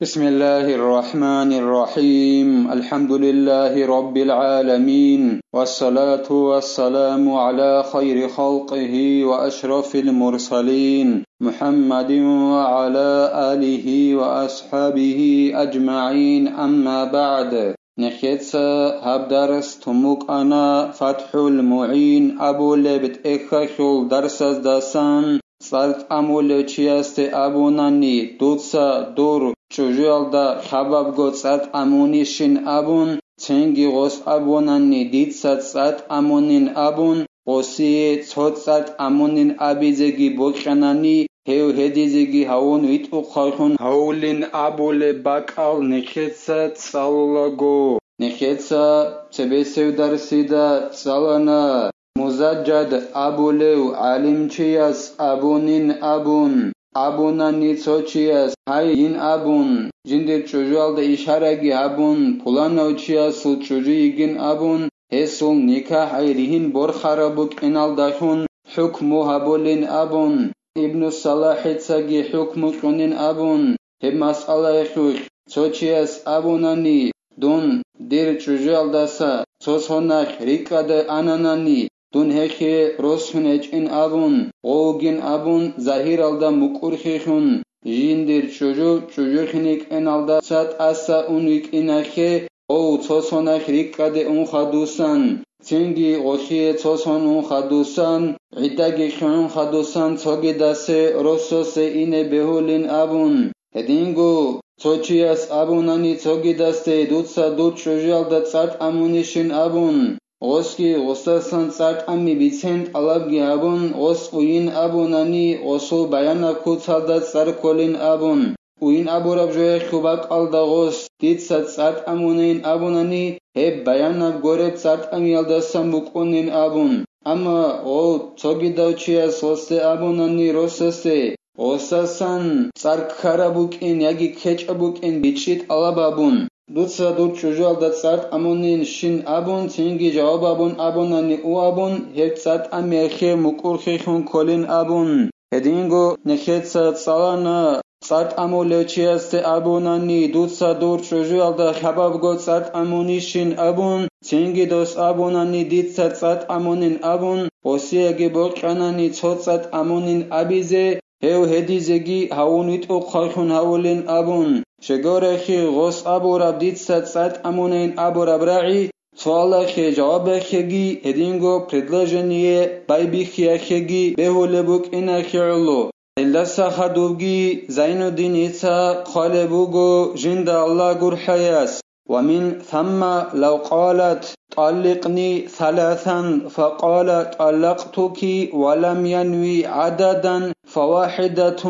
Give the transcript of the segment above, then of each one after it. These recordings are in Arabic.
بسم الله الرحمن الرحيم الحمد لله رب العالمين والصلاة والسلام على خير خلقه وأشرف المرسلين محمد وعلى آله وأصحابه أجمعين أما بعد نخيتس هبدرس تموك أنا فتح المعين أبو لبت إخشول درس دسان صارت أمول چيست أبوناني دوتسا دور چوجالدا خباب گوتسات امونیشین ابون چنگی غوس ابونانی دیتسات سات امونین ابون غوسی چوتسات امونین ابیزگی بوکنانی هیو هدیزگی هاون ویت اخایخون هاولین ابول باکال نخیتسات سالگو نخیتسا چبیسیو درسیدا سالنا مزجد ابولو علم چیاس ابونین ابون ابونانی چوچیاس هاین ابون جندر چوجوالدا اشارگی ابون پولانو چیاسل چوجویگین ابون هسول نکاح ایرهین برخرابوک انالداشون حکمو هبولین ابون ابن الصلاح تساگی حکمو کنین ابون هب مسئله خوش چوچیاس ابونانی دون در چوجوالداسا چوسوناخ ریکاد انانانی دون هخی روسون اچین ابون غوگین ابون ظاهر الدا مکورخیخون جندر چوجوخنیک انالدا سات اسا اونویک ایناخی او چوسوناخ ریکاد اون خدوسان چنگی غوخی چوسون اون خدوسان عداگی خون خدوسان چوگی داسه روسوس اینه بهولین ابون هدینگو چوچیاس ابونانی چوگی داسته دوتسا دوت چوجوالدا چات امونیشین ابون غوسکی غوستاسان سات امی بیچند علابگی ابون غوس اوین ابونانی غوسو بیانا کوچالدا سر کولین ابون اوین ابوراب جوی خوباک alda غوس دید سات امونین ابونانی هب بیانا گورب سات امی alda سمبوکونین ابون اما غو چوگی داوچیاس غوسته ابونانی روسسته غوستاسان سر کارابوکین یاگی کچ ابوکین بیچید علابابون دوتسا دوت چوجوالدا سات امونین شین ابون چنگی جواب ابون ابونانی او ابون هب سات امیخی مکورخیخون کولین ابون هدینگو نخیت سات سالانا سات امولو چیست ابونانی دوتسا دور چوجوالدا خباب گوت سات امونی شین ابون چنگی دوست ابونانی دید سات امونین ابون غوسیگی بوکنانی چوت سات امونین ابیزه هیو هدیزگی هاونیت اخایخون هاولین ابون شگارخی غوس ابوراب دید سات امونین ابوراب راعی سوالخی جوابخیگی هدینگو предложение байбихиахиги бехулебук инахиулу элдаса хадуги зайнуддин ица خالبوغو جند الله гурхаяс ومن ثم لو قالت طلقني ثلاثا فقال طلقتك ولم ينوي عددا فواحدة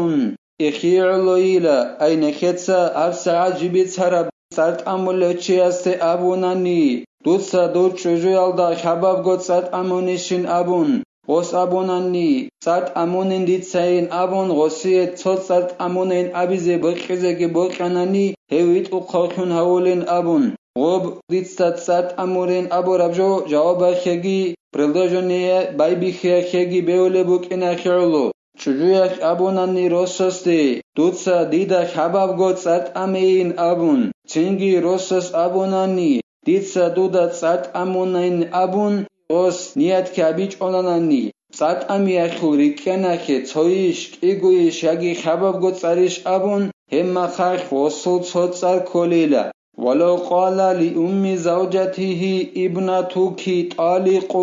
إخيعلو إلى أين كتسا أبسا عجبت هرب سات أمولو چيست أبوناني دوتسا دور چوجوالدا خباب گوت سات امونیشین ابون غوس ابونانی سات امونین دید ساین ابون غوسیت چوت سات امونین ابیزه بخیزگی بخانانی هیویت اقاقون هولین ابون غوب دید سات امورین ابو ربجو جواب خیگی предложение байбихиахиги беулебук инахиулу چوجویاک ابونانی روسسته دوتسا دیدا خباب گوت سات امین ابون چنگی روسس ابونانی دیتسا دودا سات امونین ابون غوس نیت کابیچ اونانانی سات امی اخوری کناخی چویش ایگویش یاگی خباب گوت ساریش ابون هم خاخ غوصو چوت سار کولیلا ولو قال لأم زوجته ابنتك طالق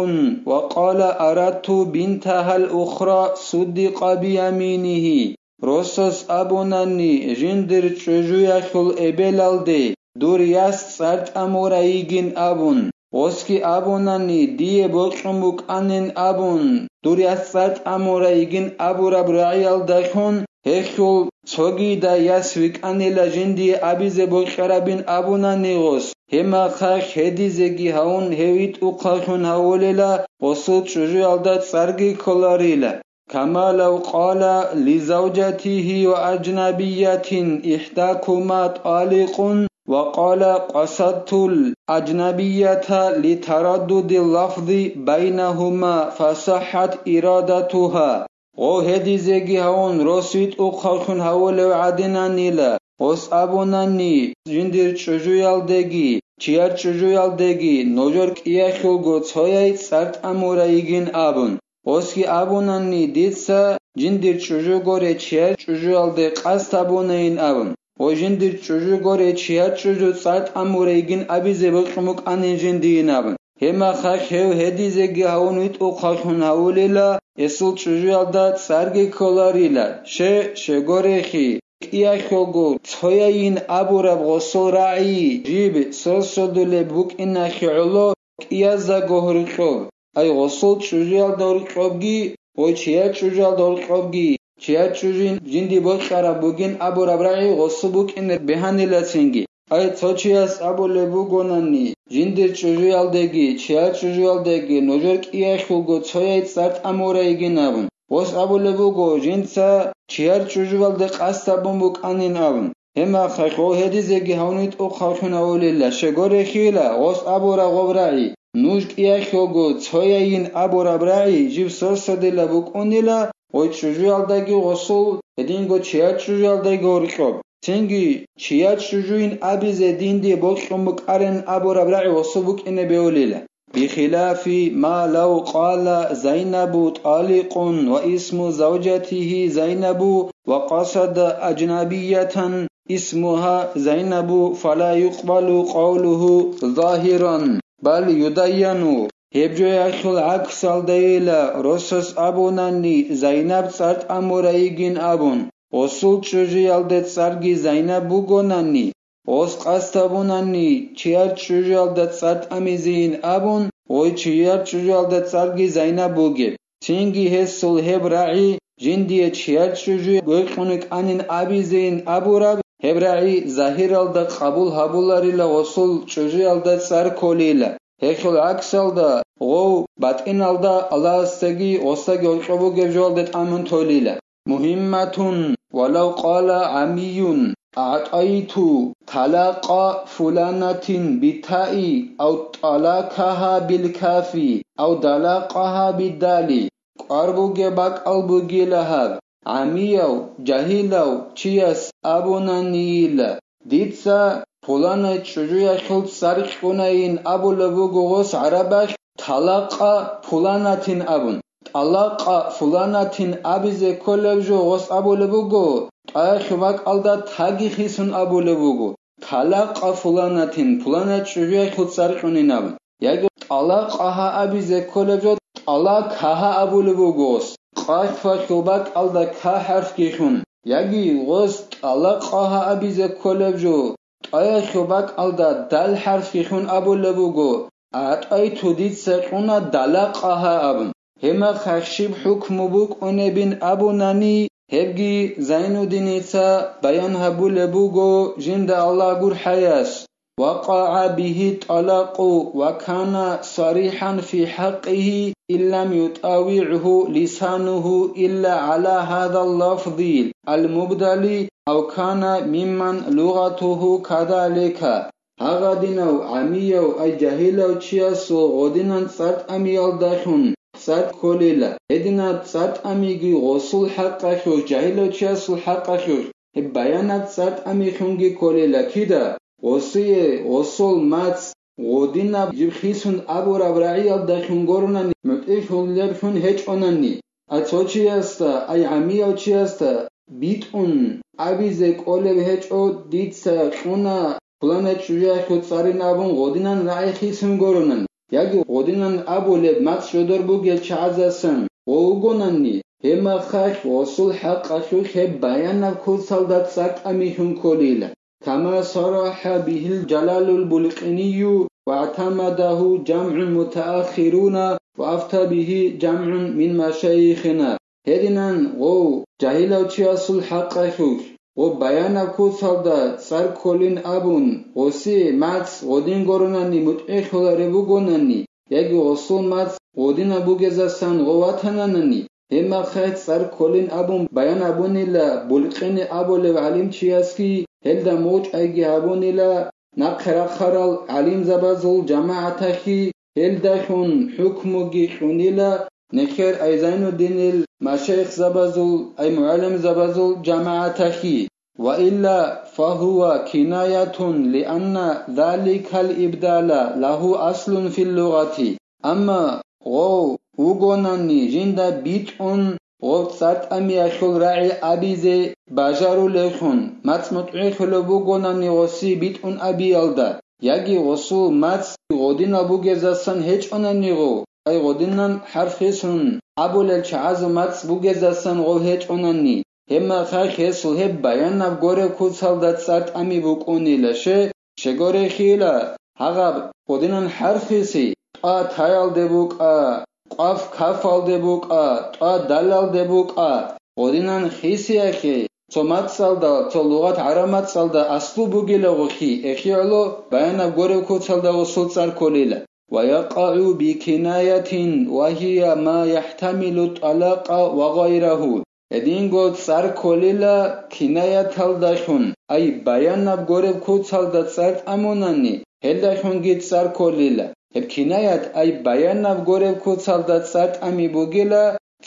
وقال أردت بنتها الأخرى صدق بيمينه روسس أبوناني جندر چوجوياخل إبلالدي دور ياست سارت أمورايگين أبون غوسكي أبوناني دي بوكموك أنين أبون دور ياست سارت أمورايگين أبوراب رعيال داخون هخول چوگی دا یاسویک انیلا جندی ابیزه بوخرابین ابونانی غوس هما خاخ هدیزگی هاون هویت اقاخون هاولیلا غوصوت چوجوالدات سرگی کلاریلا كما لو قال لزوجته وأجنبية إحداكما طالق وقال قصدت الأجنبية لتردد اللفظ بينهما فصحت إرادتها او هدیزگی هون روسویت او خالخون هول عدنا نیلا os abonani jindir chujuyaldegi chiar chujuyaldegi nojor kiakhulgo tsoyai tsart amoraigin abun oski abonani ditsa jindir chujugore chiar chujuyalde qastabonain abun ojindir chujugore chiar chuju tsart amoraigin abizebul qumuk aninjindin abun hema khakhev hedizegi haunit o khakhun haulila esul chujuyalda tsargi kolarila shegorehi kiakhogo tsoyain aburab ghosol ra'i jib sosodule buk inakhiulo kiaza gohriqob ay ghosol chujuyalda urqobgi oy chia chujuyalda urqobgi chia chujin jindi bokhara bugin aburab ra'i ghosubuk in behanilatsingi ay tsochias abule bugonani jindir chujuyaldegi chia chujuyaldegi nojor kiakhogo tsoyai tsart amoraigin os abule bugo jinsa chiar chujvalde qasta bombuk anin avn hema khakho hedizegi haunit o khakhuna olilla shegore khila os abura gobrai nuj kiakhogo tsoyain abura brai jiv sosodela buk onila oy chujvaldagi osul hedingo chiar chujvaldagi orqob tengi chiar chujuin abize dindi bokhumuk aren abura brai osubuk ine beolila بخلاف ما لو قال زينب طالق واسم زوجته زينب وقصد أجنبية اسمها زينب فلا يقبل قوله ظاهرا بل يدين هبجو العكس الديلا رسس أبوناني زينب صارت أموريجين أبون وصول چوجي يلدت سرگي زينب بوغوناني os qastabunani chiar chujaldat sart amizin abun oy chiar chujaldat sargi zainabuge tingi hesul hebra'i jindiye chiar chuju goyqunik anin abizin aburab hebra'i zahiralda qabul habularila osul chujaldat sar kolila hekul aksalda go batinalda alastagi ostagi olqobuge joldat amun tolila muhimmatun walau qala amiyun أعطيت طلاق فلانة بالتاء أو طلاقها بالكاف أو طلاقها بالدال قربوك باك ألبوكي لها عميو جاهلو چياس أبونا نيل ديتسا فلانة چجويا خلط سارق كونين أبو لبوغوغوس عرباش طلاق فلانة أبون طلاق فلانة أبيزي كولبجو غوس أبو لبوغو أخوك ألدا تاجي خيسون أبو لبوغو طلاق فلانة فلانة شجوع خود سرقوني نبن يجو طلاقها أبي زكولجو طلاقها أبو لبوغوس قاش فشوبك ألدا كا حرف كيشون يجي غوس طلاقها أبي زكولجو أخوك ألدا دال حرف كيشون أبو لبوغو أي توديت سرقونا طلاقها أبن هما خشيب حكم بوك أنبين أبو ناني هبگی زینودینیتا بیان هبول بوگو جند الله gur حياس وقع به طلاق وكان صريحا في حقه إن لم يطاوعه لسانه إلا على هذا اللفظ المبدل أو كان ممن لغته كذلك هغدينو عميو أي جاهلو تشياسو غدينان صرت أميال داخون صد كوليلا هدينا صد أميجي غسل حقا شو جاهلو تشاسل حقا شو بيانات صد أميخونجي كوليلا كده غسل ماتس غدينا جبخيسون أبو ربرعي الداخون غورناني متئش هوليرشون هيج أوناني أتوشياستا أي عميو تشياستا بيتون أبيزك أولي هيج أو ديتسا شونا فلانت شويا شو تصارين أبون غدينا رعي خيسون غورناني يجي غدينان أبو لب مات شدر بوجل شعزسن ووجونني هما خاش وصل حق أشوش هب بيان كل صلدات سات أميشون كليلا كما صرح به الجلال البلقيني واعتمده جمع متأخرون وأفتى به جمع من مشايخنا هدينان غو جاهلا تشياسل حق أشوش وبيان كل صلدات سار كلين أبون غسي ماتس غدين غورناني متعش هلا ربوغوناني يجي غسول ماتس غدين أبوغزاسان غواتناناني هما خيط سار كلين أبون بيان أبوني لا بلقين أبو لعليم تشياسكي هلدا موج أيجي أبوني لا نقرأ خرال عليم زبازول جماعتكي هلدا شون حكموغي شوني لا نخير أي زين الدين المشايخ زبازول أي معلم زبازول جماعتكي وإلا فهو كناية لأن ذلك الإبدال له أصل في اللغة. أما غو وغوناني جندا بيتون غو تسات أمي أخل راعي أبيزي باجارو لخون مات مطعي خلو وغوناني غسي بيتون أبي يلدا ياجي غسو مات غودين بوغزاسان هيج أناني غو أي غودينان حرفيسون أبو للشعاز مات بوغزاسان غو هيج أناني هما خاخيسو هب بايانا غوري كوتسال داتسات أمي بوكوني لشه شغوري خيلا هغاب غودينان حرفيسي قا تايال دبوكا قاف كافال دبوكا قا دلال دبوكا غودينان خيسي أخي تومات سالدا تو لغات عرامات سالدا أصلو بوغيلا غوخي إخيالو بايانا غوري كوتسال دا غسول سار كوليلا ويقع بكناية وهي ما يحتمل الطلاق وغيره ედინგოთ სარქოლილა ქინაიათალდახუნ აი ბაიანაბ გორებ ქუცალდა წარტამონანი ჰელდახუნგით სარქოლილა ებ ქინაიათ აი ბაიანაბ გორებ ქუცალდა წარტამი ბოგელა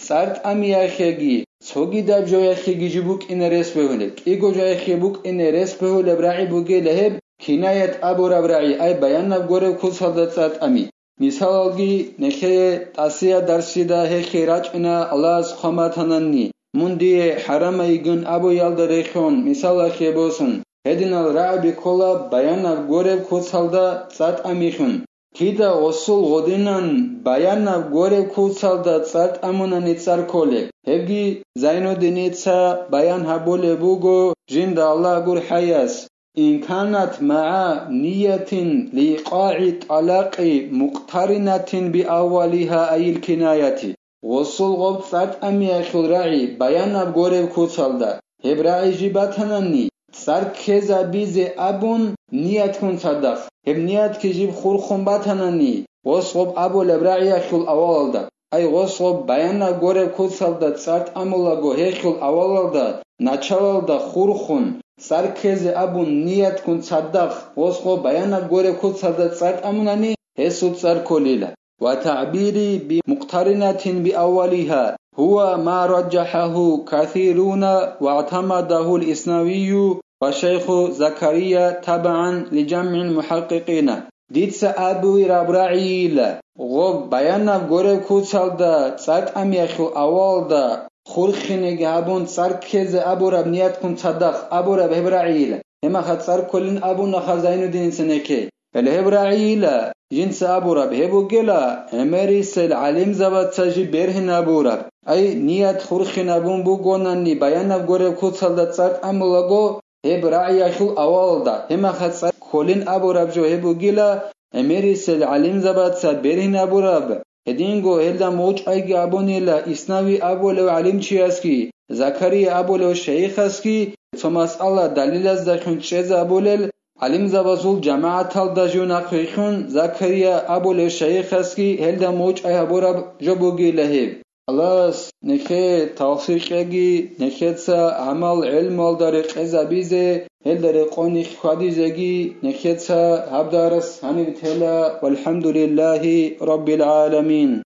წარტამი ახეგი ცოგიდა ჯოიხეგი ჯიბუკინერეს ბეულე კიგო ჯოიხებუკინერეს ბეულე ბრაი ბოგელა ებ ქინაიათ აბორაბრაი აი ბაიანაბ გორებ ქუცალდა წარტამი მისალგი ნეხე ტასია დარსიდა ჰეხე რაჭნა ალას ხომათანანი مندي حرام يجون أبو يالدا ريخون مثال خيبوسون هدينال رعبي كولا بيانا غورب كوتسالدا سات أميخون كيدا وصول غودينان بيانا غورب كوتسالدا سات أمونا نيتسار كوليك هبگي زينو دينيتسا بيان هبولي بوغو جند الله غور حياس إن كانت مع نية لإيقاع طلاق مقترنة بأولها أي الكناية وصل غب سات أمي أخل راعي بيانا بغورب كوتسالدا هب راعي جيباتناني سار كيزا بيزي أبون نيات كون صدق هب نيات كجيب خور خنباتناني وصل أبو لبراعي أخل أولدا أي وصل بيانا بغورب كوتسالدا سارت أمولاغو هخل أولدا ناچالدا خور خون سار كيزي أبون نيات كون صدق وصل بيانا بغورب كوتسالدا سارت أموناني هسوت سار كوليلا وتعبيري بمقترنة بأولها هو ما رجحه كثيرون واعتمده الإسنوي وشيخ زكريا تبعا لجمع المحققين ديتس أبوي رابراعيل غب بيانا غورب كوتسالدا سات أميخو أولدا خورخيني غابون ساركيز أبو ربنيات كون صدق أبو رب هبراعيل هما خد سار كلين أبو نخزاينو دين سنكي الهبراعيل جنس أبو رب هبو جلا أمريس العلم زبط سجي برهن أبو رب أي نيات خورخين أبون بوغوناني بيانا بغورب كوتسالدا سات أمولاغو هبراعي أخل أولدا هما خد سار كلين أبو رب جو هبو جلا أمريس العلم زبط سجي برهن أبو رب هدينغو هلدا موج أيجي أبونيلا إسناوي أبو لو علم چياسكي زكريا أبو لو شيخاسكي توماس الله دليل از دخون چيز أبو لل علم زبازول جماعت الدجون أخيخون زكريا أبو لو شيخاسكي هلدا موج أي أبو رب جبوغي لهيب الله نخي توفيقي نخيتسا عمل علم والدارق إزابيزي هلدا رقوني خاديزي نخيتسا هبدارس هنبتلا والحمد لله رب العالمين.